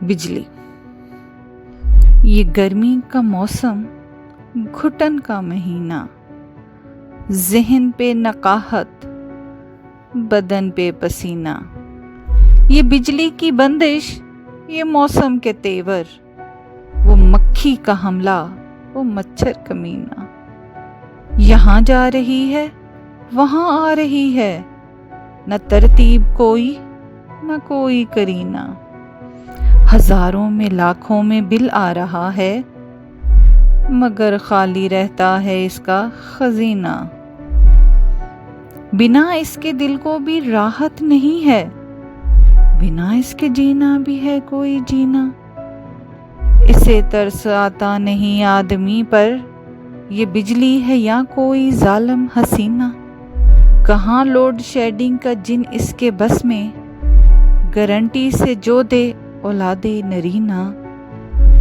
बिजली। ये गर्मी का मौसम, घुटन का महीना, ज़हन पे नकाहत, बदन पे पसीना। ये बिजली की बंदिश, ये मौसम के तेवर, वो मक्खी का हमला, वो मच्छर कमीना। यहाँ जा रही है, वहाँ आ रही है, न तरतीब कोई, न कोई करीना। हजारों में लाखों में बिल आ रहा है, मगर खाली रहता है इसका खजीना। बिना इसके दिल को भी राहत नहीं है, बिना इसके जीना भी है कोई जीना। इसे तरस आता नहीं आदमी पर, ये बिजली है या कोई जालिम हसीना। कहाँ लोड शेडिंग का जिन इसके बस में, गारंटी से जो दे औलादे नरीना।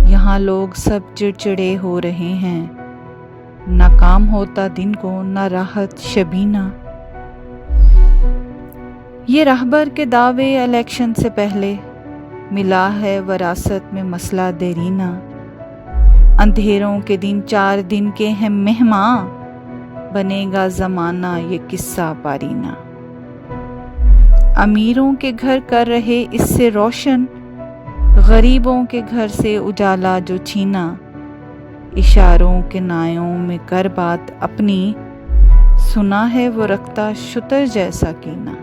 यहाँ लोग सब चिड़चिड़े हो रहे हैं, ना काम होता दिन को ना राहत शबीना। ये रहबर के दावे इलेक्शन से पहले, मिला है वरासत में मसला देरीना। अंधेरों के दिन 4 दिन के हैं मेहमान, बनेगा ज़माना ये किस्सा पारीना। अमीरों के घर कर रहे इससे रोशन, गरीबों के घर से उजाला जो छीना। इशारों के नायों में कर बात अपनी, सुना है वो रखता शुतर जैसा कीना।